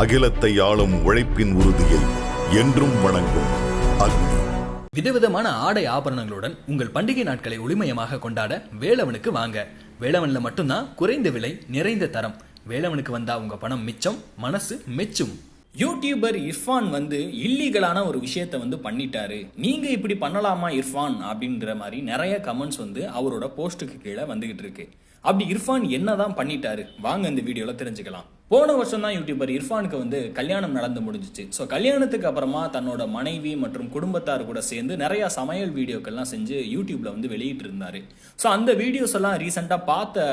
அகிலத்தை ஆளும் உழைப்பின் உறுதியை என்றும் வணங்கும் அக்னி. விதவிதமான ஆடை ஆபரணங்களுடன் உங்கள் பண்டிகை நாட்களை ஒளிமயமாக கொண்டாட வேலவனுக்கு வாங்க. வேலவன்ல மட்டும்தான் குறைந்த விலை, நிறைந்த தரம். வேலவனுக்கு வந்தா உங்க பணம் மிச்சம், மனசு மெச்சும். யூடியூபர் இர்ஃபான் இல்லீகலான ஒரு விஷயத்த பண்ணிட்டாரு, நீங்க இப்படி பண்ணலாமா இர்ஃபான் அப்படின்ற மாதிரி நிறைய கமெண்ட்ஸ் அவரோட போஸ்ட்டுக்கு கீழே வந்துகிட்டு இருக்கு. அப்படி இர்ஃபான் என்னதான் பண்ணிட்டாரு வாங்க இந்த வீடியோல தெரிஞ்சுக்கலாம். போன வருஷம் தான் யூடியூபர் இர்ஃபானுக்கு கல்யாணம் நடந்து முடிஞ்சிச்சு. ஸோ கல்யாணத்துக்கு அப்புறமா தன்னோட மனைவி மற்றும் குடும்பத்தார் கூட சேர்ந்து நிறைய சமையல் வீடியோக்கள்லாம் செஞ்சு யூடியூப்ல வெளியிட்டு இருந்தாரு. ஸோ அந்த வீடியோஸ் எல்லாம் ரீசெண்டாக பார்த்த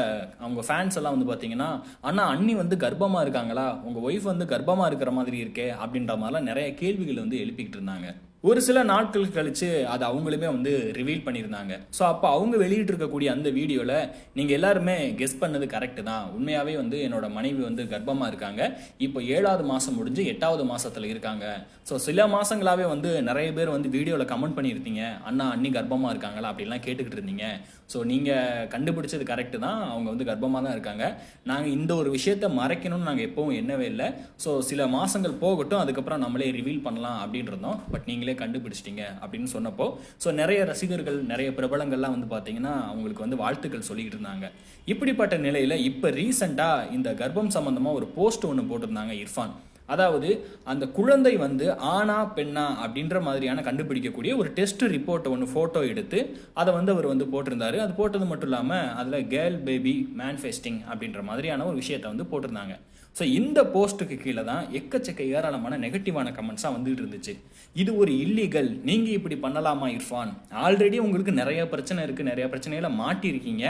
அவங்க ஃபேன்ஸ் எல்லாம் பார்த்தீங்கன்னா, அண்ணா அண்ணி கர்ப்பமா இருக்காங்களா, உங்க ஒய்ஃப் கர்ப்பமா இருக்கிற மாதிரி இருக்கே அப்படின்ற மாதிரிலாம் நிறைய கேள்விகள் எழுப்பிக்கிட்டு இருந்தாங்க. ஒரு சில நாட்கள் கழிச்சு அது அவங்களுமே ரிவீல் பண்ணியிருந்தாங்க. ஸோ அப்போ அவங்க வெளியிட்டு இருக்கக்கூடிய அந்த வீடியோவில் நீங்கள் எல்லாருமே கெஸ் பண்ணது கரெக்டு தான். உண்மையாகவே என்னோட மனைவி கர்ப்பமாக இருக்காங்க. இப்போ 7வது மாதம் முடிஞ்சு 8வது மாதத்தில் இருக்காங்க. ஸோ சில மாதங்களாகவே நிறைய பேர் வீடியோவில் கமெண்ட் பண்ணியிருந்தீங்க, அண்ணா அண்ணி கர்ப்பமாக இருக்காங்களா அப்படின்லாம் கேட்டுக்கிட்டு இருந்தீங்க. ஸோ நீங்கள் கண்டுபிடிச்சது கரெக்டு தான், அவங்க கர்ப்பமாக தான் இருக்காங்க. நாங்கள் இந்த ஒரு விஷயத்தை மறைக்கணும்னு நாங்கள் எப்பவும் எண்ணவே இல்லை. ஸோ சில மாதங்கள் போகட்டும், அதுக்கப்புறம் நம்மளே ரிவீல் பண்ணலாம் அப்படின்னு இருந்தோம். பட் நீங்களே கண்டுபிடிச்சிட்டீங்க அப்படின்னு சொன்னப்போ ஸோ நிறைய ரசிகர்கள், நிறைய பிரபலங்கள்லாம் பார்த்தீங்கன்னா அவங்களுக்கு வாழ்த்துக்கள் சொல்லிக்கிட்டு இருந்தாங்க. இப்படிப்பட்ட நிலையில் இப்போ ரீசெண்டாக இந்த கர்ப்பம் சம்பந்தமாக ஒரு போஸ்ட் ஒன்று போட்டிருந்தாங்க இர்ஃபான். அதாவது அந்த குழந்தை ஆணா பெண்ணா அப்படின்ற மாதிரியான கண்டுபிடிக்கக்கூடிய ஒரு டெஸ்ட் ரிப்போர்ட்டை ஃபோட்டோ எடுத்து அதை அவர் போட்டிருந்தாரு. அது போட்டது மட்டும் இல்லாமல் அதில் கேர்ள் பேபி மேனிஃபெஸ்டிங் அப்படின்ற மாதிரியான ஒரு விஷயத்தை போட்டிருந்தாங்க. ஸோ இந்த போஸ்ட்டுக்கு கீழே தான் எக்கச்சக்க ஏராளமான நெகட்டிவான கமெண்ட்ஸாக வந்துட்டு இருந்துச்சு. இது ஒரு இல்லீகல், நீங்கள் இப்படி பண்ணலாமா இர்ஃபான், ஆல்ரெடி உங்களுக்கு நிறைய பிரச்சனை இருக்குது, நிறைய பிரச்சனைகளை மாட்டியிருக்கீங்க,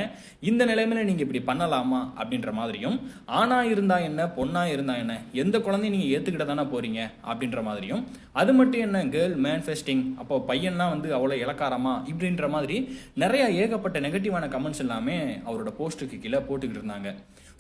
இந்த நிலைமையில நீங்கள் இப்படி பண்ணலாமா அப்படின்ற மாதிரியும், ஆணா இருந்தா என்ன பொண்ணா இருந்தா என்ன, எந்த குழந்தையும் நீங்கள் ஏற்றுக்கிட்ட தானே போறீங்க அப்படின்ற மாதிரியும், அது மட்டும் என்ன கேர்ள் மேனிஃபெஸ்டிங், அப்போ பையன்னா அவ்வளோ இலக்காரமா இப்படின்ற மாதிரி நிறைய ஏகப்பட்ட நெகட்டிவான கமெண்ட்ஸ் எல்லாமே அவரோட போஸ்ட்டுக்கு கீழே போட்டுக்கிட்டு இருந்தாங்க.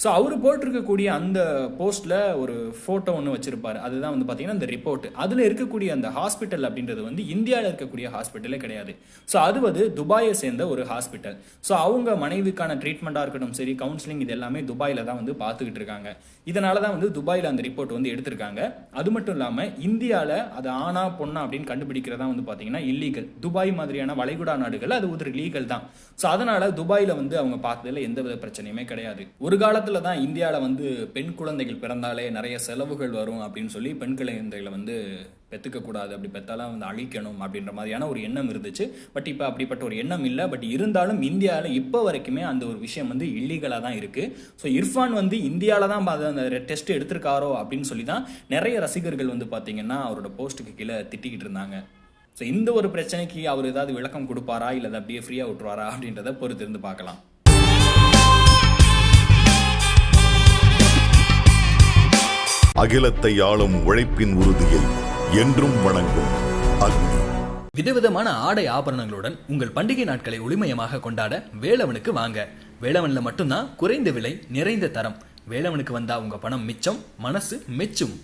ஸோ அவர் போட்டிருக்கக்கூடிய அந்த போஸ்ட்ல ஒரு ஃபோட்டோ ஒன்று வச்சிருப்பாரு. அதுதான் பார்த்தீங்கன்னா இந்த ரிப்போர்ட். அதில் இருக்கக்கூடிய அந்த ஹாஸ்பிட்டல் அப்படின்றது இந்தியாவில் இருக்கக்கூடிய ஹாஸ்பிட்டலே கிடையாது. ஸோ அது துபாயை சேர்ந்த ஒரு ஹாஸ்பிட்டல். ஸோ அவங்க மனைவிக்கான ட்ரீட்மெண்ட்டாக இருக்கட்டும் சரி, கவுன்சிலிங், இது எல்லாமே துபாயில் தான் பார்த்துக்கிட்டு இருக்காங்க. இதனால தான் துபாயில் அந்த ரிப்போர்ட் எடுத்திருக்காங்க. அது மட்டும் இல்லாமல் இந்தியாவில் அது ஆணா பொண்ணா அப்படின்னு கண்டுபிடிக்கிறதா பார்த்தீங்கன்னா இல்லீகல். துபாய் மாதிரியான வளைகுடா நாடுகள் அது ஒரு லீகல் தான். ஸோ அதனால துபாயில் அவங்க பார்த்ததுல எந்தவித பிரச்சனையுமே கிடையாது. ஒரு காலத்தில் தான் இந்தியாவில் பெண் குழந்தைகள் பிறந்தாலே நிறைய செலவுகள் வரும் அப்படின்னு சொல்லி பெண் குழந்தைகளை பெற்றுக்க கூடாது, அப்படி பெற்றாலும் அழிக்கணும் அப்படின்ற மாதிரியான ஒரு எண்ணம் இருந்துச்சு. பட் இப்போ அப்படிப்பட்ட ஒரு எண்ணம் இல்லை. பட் இருந்தாலும் இந்தியாவில் இப்போ வரைக்குமே அந்த ஒரு விஷயம் இல்லீகலாக தான் இருக்கு. ஸோ இர்ஃபான் இந்தியாவில் தான் அந்த டெஸ்ட் எடுத்திருக்காரோ அப்படின்னு சொல்லி தான் நிறைய ரசிகர்கள் பார்த்தீங்கன்னா அவரோட போஸ்ட்டுக்கு கீழே திட்டிக்கிட்டு இருந்தாங்க. ஸோ இந்த ஒரு பிரச்சனைக்கு அவர் ஏதாவது விளக்கம் கொடுப்பாரா, இல்லை அப்படியே ஃப்ரீயாக விட்டுருவாரா அப்படின்றத பொறுத்து இருந்து பார்க்கலாம். அகிலத்தை ஆளும் உழைப்பின் உறுதியை என்றும் வணங்கும் அக்னி. விதவிதமான ஆடை ஆபரணங்களுடன் உங்கள் பண்டிகை நாட்களை ஒளிமயமாக கொண்டாட வேலவனுக்கு வாங்க. வேலவன்ல மட்டும்தான் குறைந்த விலை, நிறைந்த தரம். வேலவனுக்கு வந்தா உங்க பணம் மிச்சம், மனசு மெச்சும்.